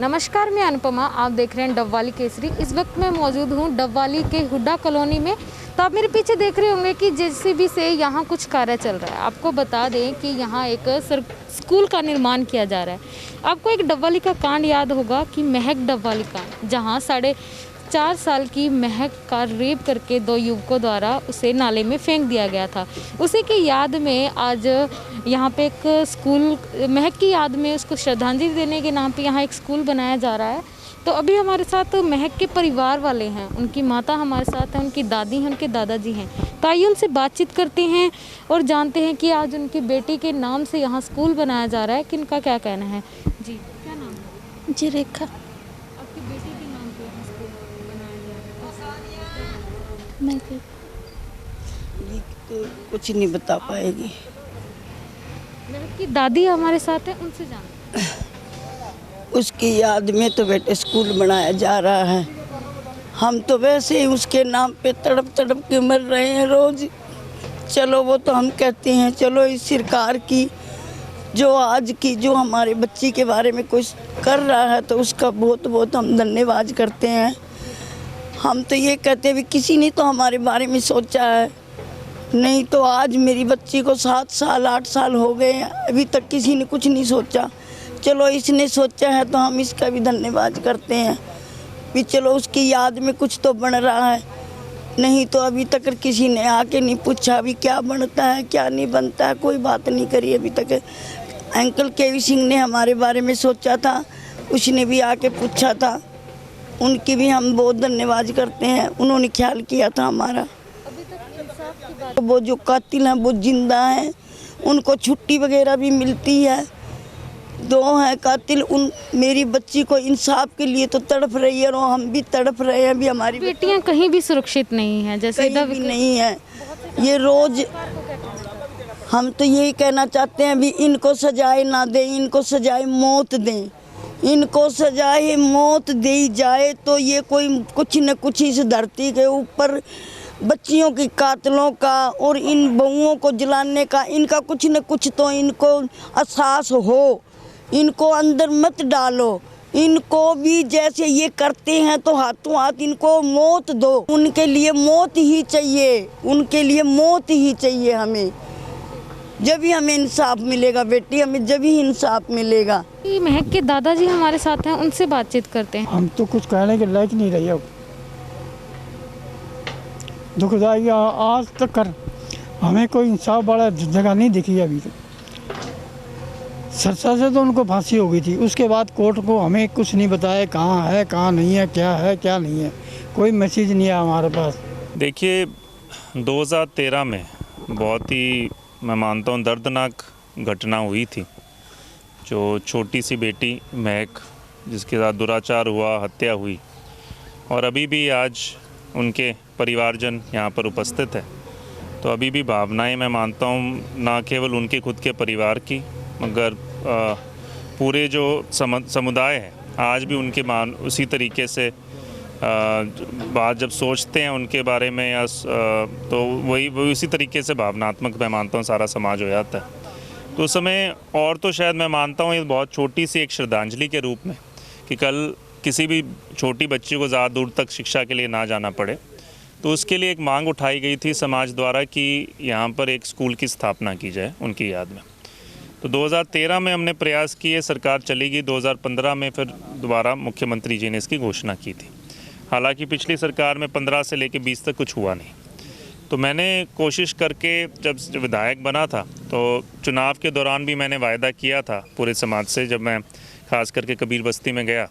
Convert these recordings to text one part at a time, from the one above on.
नमस्कार, मैं अनुपमा। आप देख रहे हैं डबवाली केसरी। इस वक्त मैं मौजूद हूँ डबवाली के हुड्डा कॉलोनी में। तो आप मेरे पीछे देख रहे होंगे कि जेसीबी से यहाँ कुछ कार्य चल रहा है। आपको बता दें कि यहाँ एक स्कूल का निर्माण किया जा रहा है। आपको एक डबवाली का कांड याद होगा कि महक डबवाली कांड, जहाँ 4.5 साल की महक का रेप करके 2 युवकों द्वारा उसे नाले में फेंक दिया गया था। उसी की याद में आज यहाँ पे एक स्कूल, महक की याद में उसको श्रद्धांजलि देने के नाम पे यहाँ एक स्कूल बनाया जा रहा है। तो अभी हमारे साथ महक के परिवार वाले हैं, उनकी माता हमारे साथ हैं, उनकी दादी हैं, उनके दादाजी हैं। तो आइए उनसे बातचीत करते हैं और जानते हैं कि आज उनकी बेटी के नाम से यहाँ स्कूल बनाया जा रहा है, कि इनका क्या कहना है। जी, क्या नाम है? जी, रेखा। आपकी बेटी के नाम पे यहाँ स्कूल बनाया जा रहा है। मैं ये तो कुछ नहीं बता पाएगी। महक की दादी हमारे साथ हैं, उनसे जान। उसकी याद में तो बेटे स्कूल बनाया जा रहा है। हम तो वैसे ही उसके नाम पे तड़प तड़प के मर रहे हैं रोज। चलो वो तो हम कहते हैं, चलो इस सरकार की जो आज की जो हमारे बच्ची के बारे में कुछ कर रहा है तो उसका बहुत बहुत हम धन्यवाद करते हैं। हम तो ये कहते हैं भी किसी ने तो हमारे बारे में सोचा है, नहीं तो आज मेरी बच्ची को 7 साल 8 साल हो गए हैं, अभी तक किसी ने कुछ नहीं सोचा। चलो इसने सोचा है तो हम इसका भी धन्यवाद करते हैं भी चलो उसकी याद में कुछ तो बन रहा है। नहीं तो अभी तक किसी ने आके नहीं पूछा भी क्या बनता है क्या नहीं बनता है, कोई बात नहीं करी अभी तक। अंकल केवी सिंह ने हमारे बारे में सोचा था, उसने भी आके पूछा था, उनकी भी हम बहुत धन्यवाद करते हैं, उन्होंने ख्याल किया था हमारा। वो जो कातिल हैं वो जिंदा हैं, उनको छुट्टी वगैरह भी मिलती है। 2 हैं कातिल, उन मेरी बच्ची को इंसाफ के लिए तो तड़प रही है और हम भी तड़प रहे हैं। भी हमारी बेटियां कहीं भी सुरक्षित नहीं हैं, जैसे कहीं भी नहीं है। ये रोज हम तो यही कहना चाहते हैं भी इनको सजाए ना दें, इनको सजाए मौत दें, इनको सजाए मौत दी जाए तो ये कोई कुछ न कुछ इस धरती के ऊपर बच्चियों की कातलों का और इन बहुओं को जलाने का इनका कुछ न कुछ तो इनको एहसास हो। इनको अंदर मत डालो, इनको भी जैसे ये करते हैं तो हाथों हाथ इनको मौत दो। उनके लिए मौत ही चाहिए, उनके लिए मौत ही चाहिए हमें। जब ही हमें इंसाफ मिलेगा बेटी, हमें जब ही इंसाफ मिलेगा। महक के दादाजी हमारे साथ हैं, उनसे बातचीत करते हैं। हम तो कुछ कहने के लायक नहीं रही अब। दुखदाई आज तक कर हमें कोई इंसाफ वाला जगह नहीं दिखी अभी तक। सरसा से तो उनको फांसी हो गई थी, उसके बाद कोर्ट को हमें कुछ नहीं बताया कहाँ है कहाँ नहीं है क्या नहीं है, कोई मैसेज नहीं है हमारे पास। देखिए 2013 में बहुत ही मैं मानता हूँ दर्दनाक घटना हुई थी। जो छोटी सी बेटी महक जिसके साथ दुराचार हुआ, हत्या हुई, और अभी भी आज उनके परिवारजन यहाँ पर उपस्थित है। तो अभी भी भावनाएं मैं मानता हूँ ना केवल उनके खुद के परिवार की मगर पूरे जो समुदाय है आज भी उनके उसी तरीके से बात जब सोचते हैं उनके बारे में या तो वही उसी तरीके से भावनात्मक मैं मानता हूँ सारा समाज हो जाता है। तो उस समय और तो शायद मैं मानता हूँ ये बहुत छोटी सी एक श्रद्धांजलि के रूप में कि कल किसी भी छोटी बच्ची को ज़्यादा दूर तक शिक्षा के लिए ना जाना पड़े, तो उसके लिए एक मांग उठाई गई थी समाज द्वारा कि यहाँ पर एक स्कूल की स्थापना की जाए उनकी याद में। तो 2013 में हमने प्रयास किए, सरकार चली गई। 2015 में फिर दोबारा मुख्यमंत्री जी ने इसकी घोषणा की थी। हालांकि पिछली सरकार में 15 से लेकर 20 तक कुछ हुआ नहीं। तो मैंने कोशिश करके जब विधायक बना था तो चुनाव के दौरान भी मैंने वायदा किया था पूरे समाज से। जब मैं खास करके कबीर बस्ती में गया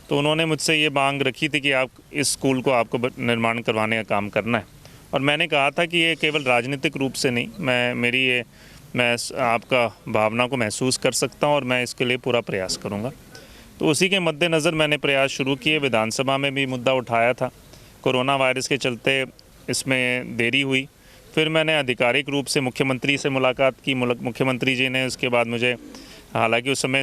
तो उन्होंने मुझसे ये मांग रखी थी कि आप इस स्कूल को आपको निर्माण करवाने का काम करना है। और मैंने कहा था कि ये केवल राजनीतिक रूप से नहीं, मैं आपका भावना को महसूस कर सकता हूँ और मैं इसके लिए पूरा प्रयास करूँगा। तो उसी के मद्देनज़र मैंने प्रयास शुरू किए। विधानसभा में भी मुद्दा उठाया था, कोरोना वायरस के चलते इसमें देरी हुई। फिर मैंने आधिकारिक रूप से मुख्यमंत्री से मुलाकात की। मुख्यमंत्री जी ने उसके बाद मुझे, हालांकि उस समय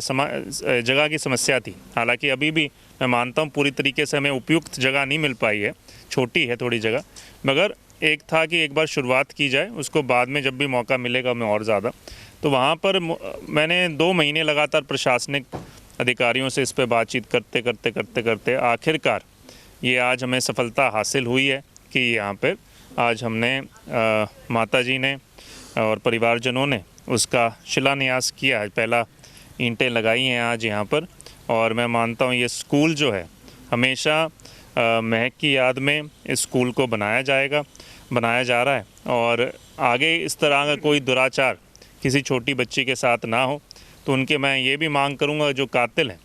जगह की समस्या थी, हालांकि अभी भी मैं मानता हूँ पूरी तरीके से हमें उपयुक्त जगह नहीं मिल पाई है, छोटी है थोड़ी जगह, मगर एक था कि एक बार शुरुआत की जाए, उसको बाद में जब भी मौका मिलेगा मैं और ज़्यादा। तो वहाँ पर मैंने 2 महीने लगातार प्रशासनिक अधिकारियों से इस पे बातचीत करते आखिरकार ये आज हमें सफलता हासिल हुई है कि यहाँ पे आज हमने माता जी ने और परिवारजनों ने उसका शिलान्यास किया है। पहला ईंटें लगाई हैं आज यहाँ पर, और मैं मानता हूँ ये स्कूल जो है हमेशा महक की याद में इस स्कूल को बनाया जा रहा है, और आगे इस तरह का कोई दुराचार किसी छोटी बच्ची के साथ ना हो। तो उनके मैं ये भी मांग करूँगा, जो कातिल हैं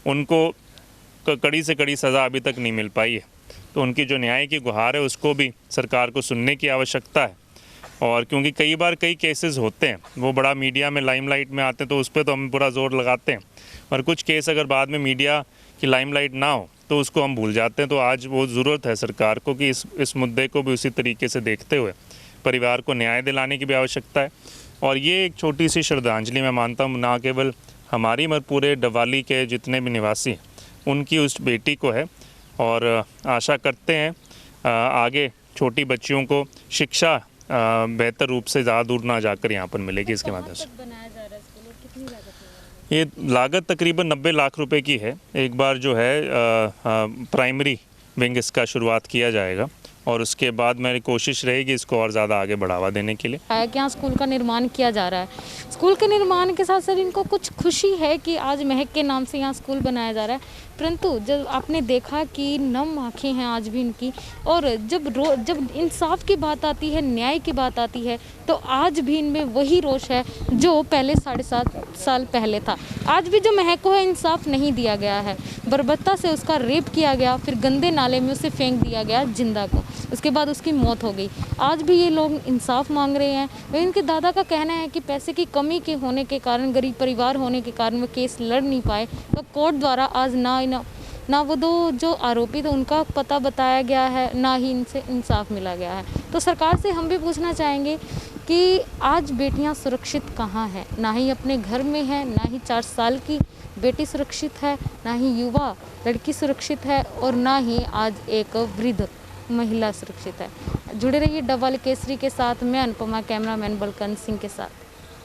उनको कड़ी से कड़ी सज़ा अभी तक नहीं मिल पाई है, तो उनकी जो न्याय की गुहार है उसको भी सरकार को सुनने की आवश्यकता है। और क्योंकि कई बार कई केसेस होते हैं वो बड़ा मीडिया में लाइमलाइट में आते हैं, तो उस पर तो हम पूरा जोर लगाते हैं, और कुछ केस अगर बाद में मीडिया की लाइमलाइट ना हो तो उसको हम भूल जाते हैं। तो आज वो ज़रूरत है सरकार को कि इस मुद्दे को भी उसी तरीके से देखते हुए परिवार को न्याय दिलाने की भी आवश्यकता है। और ये एक छोटी सी श्रद्धांजलि मैं मानता हूँ ना केवल हमारी मगर पूरे डवाली के जितने भी निवासी उनकी उस बेटी को है, और आशा करते हैं आगे छोटी बच्चियों को शिक्षा बेहतर रूप से ज़्यादा दूर ना जाकर यहाँ पर मिलेगी। इसके माध्यम से बनाया जा रहा है स्कूल और कितनी लागत है? ये लागत तकरीबन 90 लाख रुपए की है। एक बार जो है प्राइमरी विंग इसका शुरुआत किया जाएगा, और उसके बाद मेरी कोशिश रहेगी इसको और ज़्यादा आगे बढ़ावा देने के लिए। है कि यहाँ स्कूल का निर्माण किया जा रहा है। स्कूल के निर्माण के साथ साथ इनको कुछ खुशी है कि आज महक के नाम से यहाँ स्कूल बनाया जा रहा है, परंतु जब आपने देखा कि नम आँखें हैं आज भी इनकी, और जब इंसाफ की बात आती है, न्याय की बात आती है, तो आज भी इनमें वही रोष है जो पहले 7.5 साल पहले था। आज भी जो महक को है इंसाफ नहीं दिया गया है, बर्बरता से उसका रेप किया गया, फिर गंदे नाले में उसे फेंक दिया गया जिंदा को, उसके बाद उसकी मौत हो गई। आज भी ये लोग इंसाफ मांग रहे हैं। वही इनके दादा का कहना है कि पैसे की कमी के होने के कारण, गरीब परिवार होने के कारण वो केस लड़ नहीं पाए, तो कोर्ट द्वारा आज ना वो दो जो आरोपी थे उनका पता बताया गया है, ना ही इनसे इंसाफ मिला गया है। तो सरकार से हम भी पूछना चाहेंगे कि आज बेटियां सुरक्षित कहाँ हैं? ना ही अपने घर में है, ना ही 4 साल की बेटी सुरक्षित है, ना ही युवा लड़की सुरक्षित है, और ना ही आज एक वृद्ध महिला सुरक्षित है। जुड़े रहिए डबल केसरी के साथ। मैं अनुपमा, कैमरामैन बलकन सिंह के साथ।